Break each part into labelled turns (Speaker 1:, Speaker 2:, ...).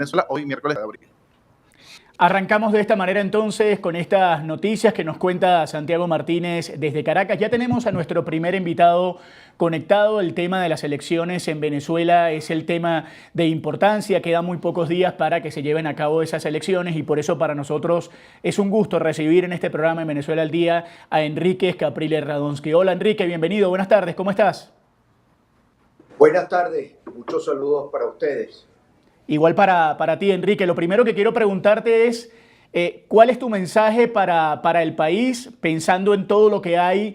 Speaker 1: Venezuela, hoy miércoles de abril.
Speaker 2: Arrancamos de esta manera entonces con estas noticias que nos cuenta Santiago Martínez desde Caracas. Ya tenemos a nuestro primer invitado conectado. El tema de las elecciones en Venezuela es el tema de importancia. Quedan muy pocos días para que se lleven a cabo esas elecciones y por eso para nosotros es un gusto recibir en este programa en Venezuela al Día a Enrique Capriles Radonsky. Hola Enrique, bienvenido, buenas tardes, ¿cómo estás?
Speaker 3: Buenas tardes, muchos saludos para ustedes.
Speaker 2: Igual para ti, Enrique. Lo primero que quiero preguntarte es, ¿cuál es tu mensaje para el país, pensando en todo lo que hay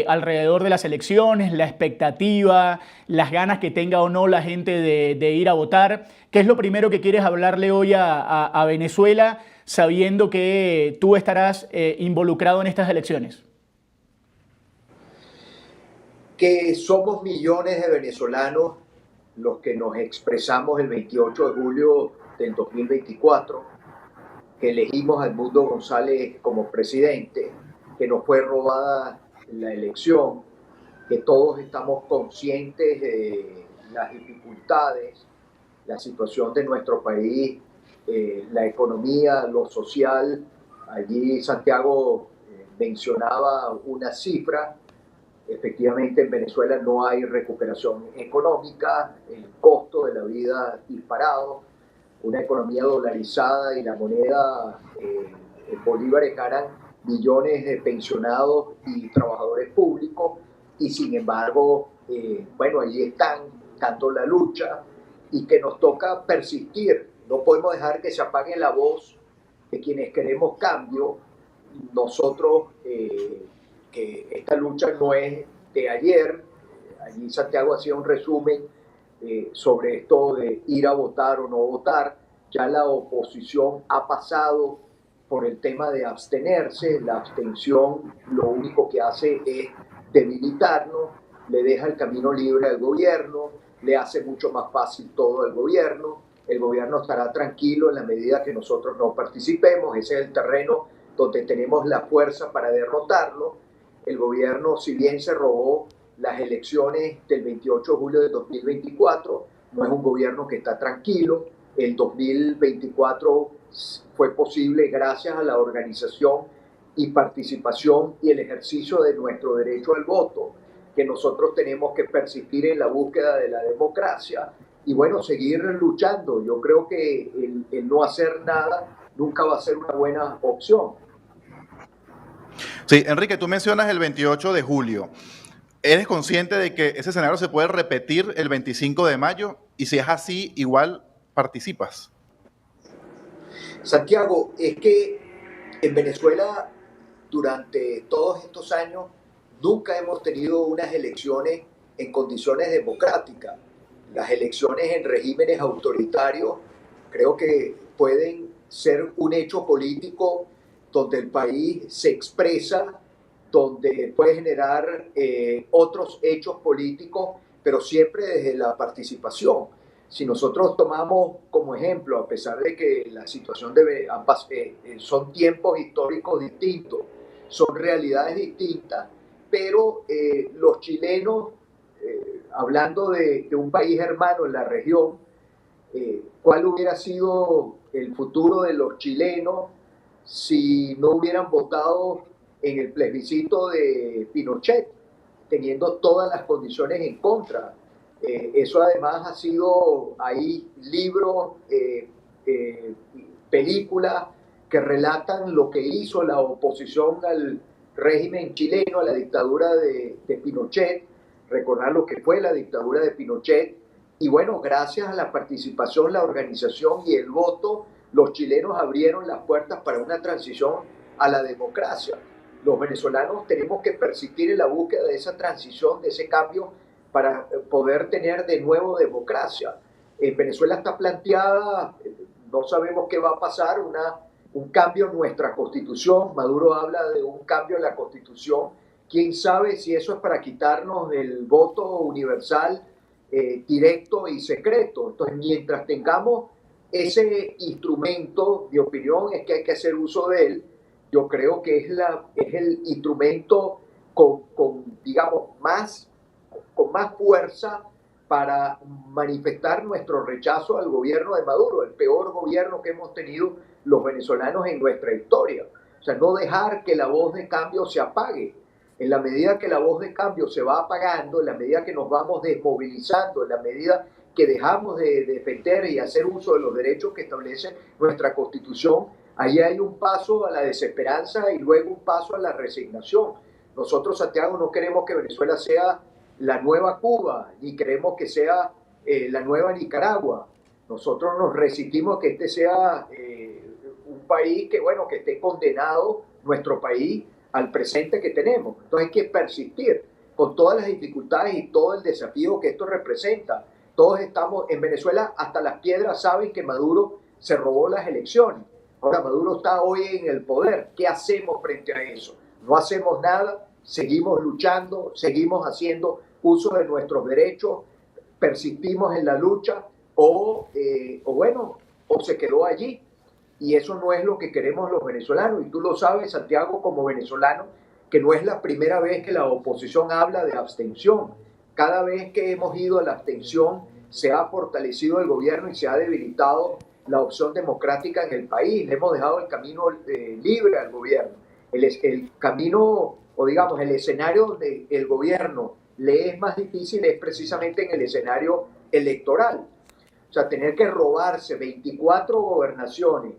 Speaker 2: alrededor de las elecciones, la expectativa, las ganas que tenga o no la gente de ir a votar? ¿Qué es lo primero que quieres hablarle hoy a Venezuela, sabiendo que tú estarás involucrado en estas elecciones?
Speaker 3: Que somos millones de venezolanos los que nos expresamos el 28 de julio del 2024, que elegimos a Edmundo González como presidente, que nos fue robada la elección, que todos estamos conscientes de las dificultades, la situación de nuestro país, la economía, lo social. Allí Santiago mencionaba una cifra. Efectivamente, en Venezuela no hay recuperación económica, el costo de la vida disparado, una economía dolarizada y la moneda en bolívares ganan millones de pensionados y trabajadores públicos y sin embargo, bueno, allí están dando la lucha y que nos toca persistir. No podemos dejar que se apague la voz de quienes queremos cambio. Nosotros que esta lucha no es de ayer. Allí Santiago hacía un resumen sobre esto de ir a votar o no votar. Ya la oposición ha pasado por el tema de abstenerse. La abstención lo único que hace es debilitarnos, le deja el camino libre al gobierno, le hace mucho más fácil todo al gobierno. El gobierno estará tranquilo en la medida que nosotros no participemos. Ese es el terreno donde tenemos la fuerza para derrotarlo. El gobierno, si bien se robó las elecciones del 28 de julio de 2024, no es un gobierno que está tranquilo. El 2024 fue posible gracias a la organización y participación y el ejercicio de nuestro derecho al voto, que nosotros tenemos que persistir en la búsqueda de la democracia y bueno, seguir luchando. Yo creo que el no hacer nada nunca va a ser una buena opción.
Speaker 1: Sí, Enrique, tú mencionas el 28 de julio. ¿Eres consciente de que ese escenario se puede repetir el 25 de mayo? Y si es así, igual participas.
Speaker 3: Santiago, es que en Venezuela durante todos estos años nunca hemos tenido unas elecciones en condiciones democráticas. Las elecciones en regímenes autoritarios creo que pueden ser un hecho político donde el país se expresa, donde puede generar otros hechos políticos, pero siempre desde la participación. Si nosotros tomamos como ejemplo, a pesar de que la situación son tiempos históricos distintos, son realidades distintas, pero los chilenos, hablando de un país hermano en la región, ¿cuál hubiera sido el futuro de los chilenos si no hubieran votado en el plebiscito de Pinochet, teniendo todas las condiciones en contra? Eso además ha sido, hay libros, películas que relatan lo que hizo la oposición al régimen chileno, a la dictadura de Pinochet, recordar lo que fue la dictadura de Pinochet. Y bueno, gracias a la participación, la organización y el voto, los chilenos abrieron las puertas para una transición a la democracia. Los venezolanos tenemos que persistir en la búsqueda de esa transición, de ese cambio, para poder tener de nuevo democracia. En Venezuela está planteada, no sabemos qué va a pasar, un cambio en nuestra constitución. Maduro habla de un cambio en la constitución. ¿Quién sabe si eso es para quitarnos el voto universal, directo y secreto? Entonces, mientras tengamos ese instrumento, mi opinión es que hay que hacer uso de él. Yo creo que es el instrumento con digamos, con más fuerza para manifestar nuestro rechazo al gobierno de Maduro, el peor gobierno que hemos tenido los venezolanos en nuestra historia. O sea, no dejar que la voz de cambio se apague. En la medida que la voz de cambio se va apagando, en la medida que nos vamos desmovilizando, en la medida que dejamos de defender y hacer uso de los derechos que establece nuestra Constitución, ahí hay un paso a la desesperanza y luego un paso a la resignación. Nosotros, Santiago, no queremos que Venezuela sea la nueva Cuba, ni queremos que sea la nueva Nicaragua. Nosotros nos resistimos a que este sea un país que, bueno, que esté condenado, nuestro país, al presente que tenemos. Entonces hay que persistir con todas las dificultades y todo el desafío que esto representa. Todos estamos en Venezuela, hasta las piedras saben que Maduro se robó las elecciones. Ahora Maduro está hoy en el poder. ¿Qué hacemos frente a eso? No hacemos nada, seguimos luchando, seguimos haciendo uso de nuestros derechos, persistimos en la lucha o se quedó allí. Y eso no es lo que queremos los venezolanos. Y tú lo sabes, Santiago, como venezolano, que no es la primera vez que la oposición habla de abstención. Cada vez que hemos ido a la abstención se ha fortalecido el gobierno y se ha debilitado la opción democrática en el país. Le hemos dejado el camino libre al gobierno. El camino, o digamos, el escenario donde el gobierno le es más difícil es precisamente en el escenario electoral. O sea, tener que robarse 24 gobernaciones,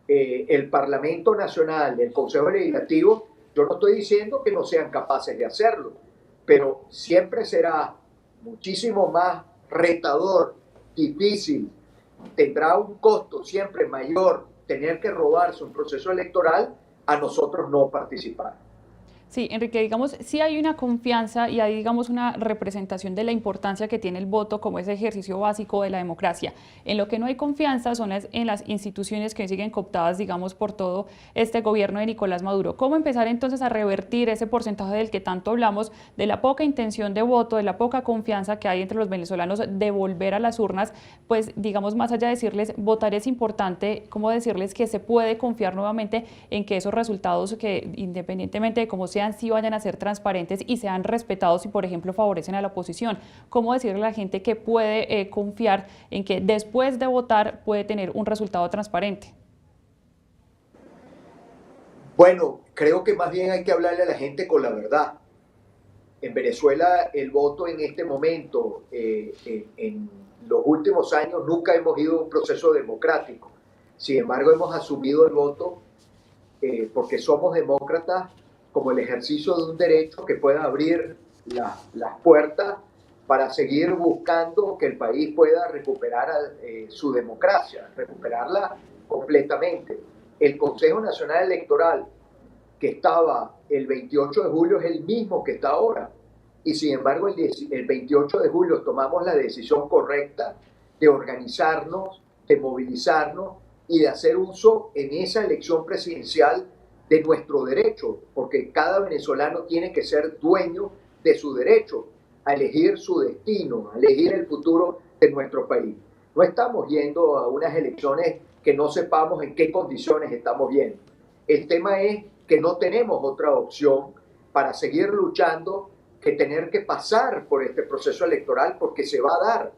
Speaker 3: el Parlamento Nacional, el Consejo Legislativo, yo no estoy diciendo que no sean capaces de hacerlo, pero siempre será muchísimo más retador, difícil, tendrá un costo siempre mayor tener que robarse un proceso electoral a nosotros no participar.
Speaker 4: Sí, Enrique, digamos, sí hay una confianza y hay, digamos, una representación de la importancia que tiene el voto como ese ejercicio básico de la democracia. En lo que no hay confianza son en las instituciones que siguen cooptadas, digamos, por todo este gobierno de Nicolás Maduro. ¿Cómo empezar entonces a revertir ese porcentaje del que tanto hablamos, de la poca intención de voto, de la poca confianza que hay entre los venezolanos de volver a las urnas? Pues, digamos, más allá de decirles votar es importante, ¿cómo decirles que se puede confiar nuevamente en que esos resultados, que independientemente de cómo sean, sí vayan a ser transparentes y sean respetados y, por ejemplo, favorecen a la oposición? ¿Cómo decirle a la gente que puede confiar en que después de votar puede tener un resultado transparente?
Speaker 3: Bueno, creo que más bien hay que hablarle a la gente con la verdad. En Venezuela el voto en este momento, en los últimos años, nunca hemos ido a un proceso democrático. Sin embargo, hemos asumido el voto porque somos demócratas, como el ejercicio de un derecho que pueda abrir las puertas para seguir buscando que el país pueda recuperar su democracia, recuperarla completamente. El Consejo Nacional Electoral, que estaba el 28 de julio, es el mismo que está ahora. Y sin embargo, el 28 de julio tomamos la decisión correcta de organizarnos, de movilizarnos y de hacer uso en esa elección presidencial de nuestro derecho, porque cada venezolano tiene que ser dueño de su derecho a elegir su destino, a elegir el futuro de nuestro país. No estamos yendo a unas elecciones que no sepamos en qué condiciones estamos yendo. El tema es que no tenemos otra opción para seguir luchando que tener que pasar por este proceso electoral, porque se va a dar,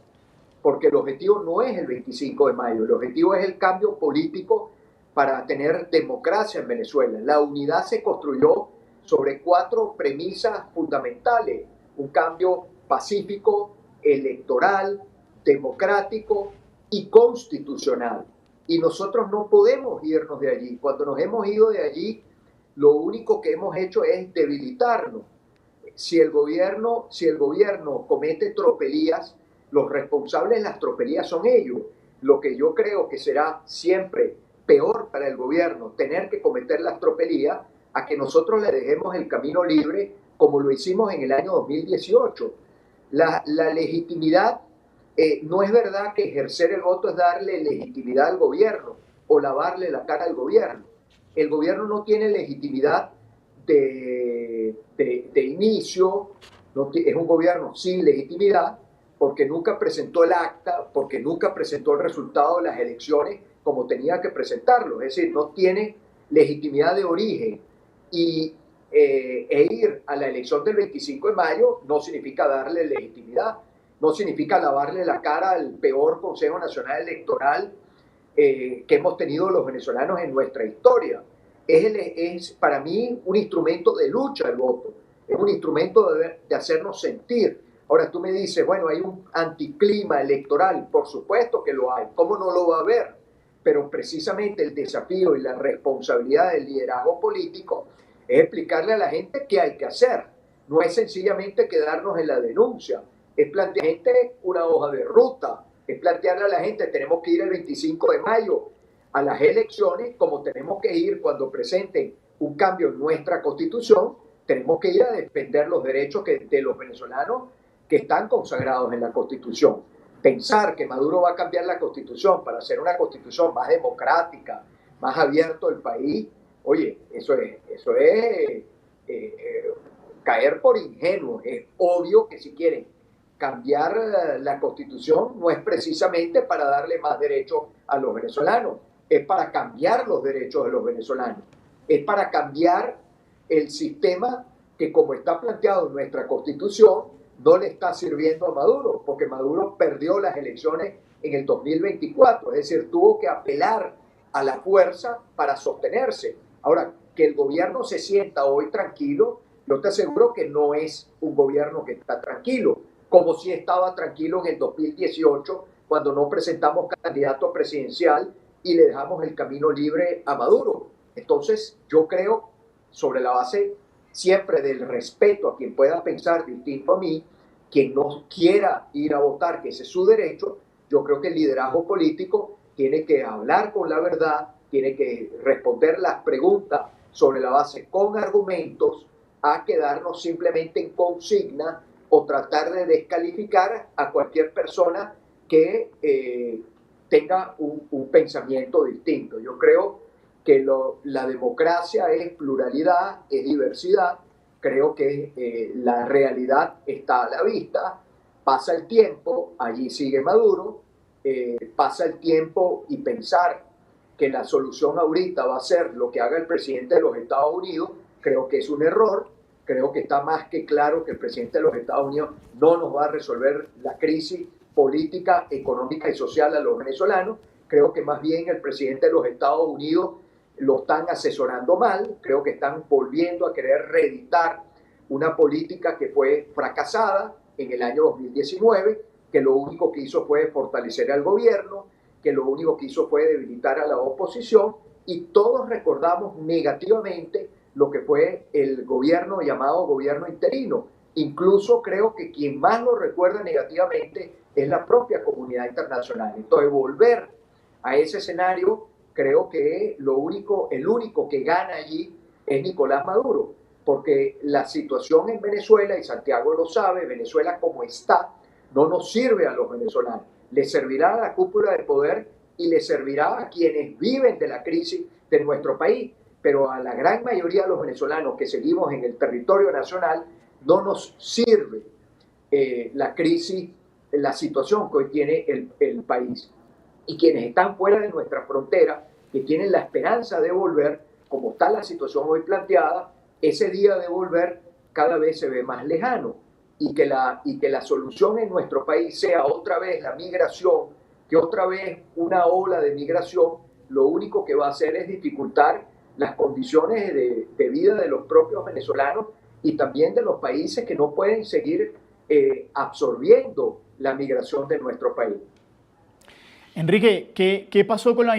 Speaker 3: porque el objetivo no es el 25 de mayo, el objetivo es el cambio político para tener democracia en Venezuela. La unidad se construyó sobre 4 premisas fundamentales: un cambio pacífico, electoral, democrático y constitucional. Y nosotros no podemos irnos de allí. Cuando nos hemos ido de allí, lo único que hemos hecho es debilitarnos. Si el gobierno comete tropelías, los responsables de las tropelías son ellos. Lo que yo creo que será siempre peor para el gobierno tener que cometer las tropelías a que nosotros le dejemos el camino libre como lo hicimos en el año 2018. La legitimidad, no es verdad que ejercer el voto es darle legitimidad al gobierno o lavarle la cara al gobierno. El gobierno no tiene legitimidad de inicio, es un gobierno sin legitimidad porque nunca presentó el acta, porque nunca presentó el resultado de las elecciones como tenía que presentarlo, es decir, no tiene legitimidad de origen, y ir a la elección del 25 de mayo no significa darle legitimidad. no significa lavarle la cara al peor Consejo Nacional Electoral que hemos tenido los venezolanos en nuestra historia. Es para mí un instrumento de lucha el voto, es un instrumento de hacernos sentir. Ahora tú me dices, bueno, hay un anticlima electoral, por supuesto que lo hay, ¿cómo no lo va a haber? Pero precisamente el desafío y la responsabilidad del liderazgo político es explicarle a la gente qué hay que hacer. No es sencillamente quedarnos en la denuncia, es plantear a la gente una hoja de ruta, es plantearle a la gente, tenemos que ir el 25 de mayo a las elecciones, como tenemos que ir cuando presenten un cambio en nuestra Constitución, tenemos que ir a defender los derechos de los venezolanos que están consagrados en la Constitución. Pensar que Maduro va a cambiar la Constitución para hacer una Constitución más democrática, más abierto al país, oye, eso es caer por ingenuo. Es obvio que si quieren cambiar la Constitución no es precisamente para darle más derechos a los venezolanos, es para cambiar los derechos de los venezolanos, es para cambiar el sistema que, como está planteado en nuestra Constitución, no le está sirviendo a Maduro, porque Maduro perdió las elecciones en el 2024, es decir, tuvo que apelar a la fuerza para sostenerse. Ahora, que el gobierno se sienta hoy tranquilo, yo te aseguro que no es un gobierno que está tranquilo, como si estaba tranquilo en el 2018, cuando no presentamos candidato presidencial y le dejamos el camino libre a Maduro. Entonces, yo creo, sobre la base siempre del respeto a quien pueda pensar distinto a mí, quien no quiera ir a votar, que ese es su derecho, yo creo que el liderazgo político tiene que hablar con la verdad, tiene que responder las preguntas sobre la base con argumentos, a quedarnos simplemente en consigna o tratar de descalificar a cualquier persona que tenga un pensamiento distinto. Yo creo que la democracia es pluralidad, es diversidad, creo que la realidad está a la vista, pasa el tiempo, allí sigue Maduro, pasa el tiempo y pensar que la solución ahorita va a ser lo que haga el presidente de los Estados Unidos, creo que es un error, creo que está más que claro que el presidente de los Estados Unidos no nos va a resolver la crisis política, económica y social a los venezolanos, creo que más bien el presidente de los Estados Unidos lo están asesorando mal, creo que están volviendo a querer reeditar una política que fue fracasada en el año 2019, que lo único que hizo fue fortalecer al gobierno, que lo único que hizo fue debilitar a la oposición, y todos recordamos negativamente lo que fue el gobierno llamado gobierno interino. Incluso creo que quien más lo recuerda negativamente es la propia comunidad internacional. Entonces, volver a ese escenario, creo que el único que gana allí es Nicolás Maduro, porque la situación en Venezuela, y Santiago lo sabe, Venezuela como está, no nos sirve a los venezolanos, le servirá a la cúpula de poder y le servirá a quienes viven de la crisis de nuestro país, pero a la gran mayoría de los venezolanos que seguimos en el territorio nacional no nos sirve la crisis, la situación que hoy tiene el país. Y quienes están fuera de nuestra frontera, que tienen la esperanza de volver, como está la situación hoy planteada, ese día de volver cada vez se ve más lejano, y que la solución en nuestro país sea otra vez la migración, que otra vez una ola de migración, lo único que va a hacer es dificultar las condiciones de vida de los propios venezolanos y también de los países que no pueden seguir absorbiendo la migración de nuestro país.
Speaker 2: Enrique, ¿qué pasó con la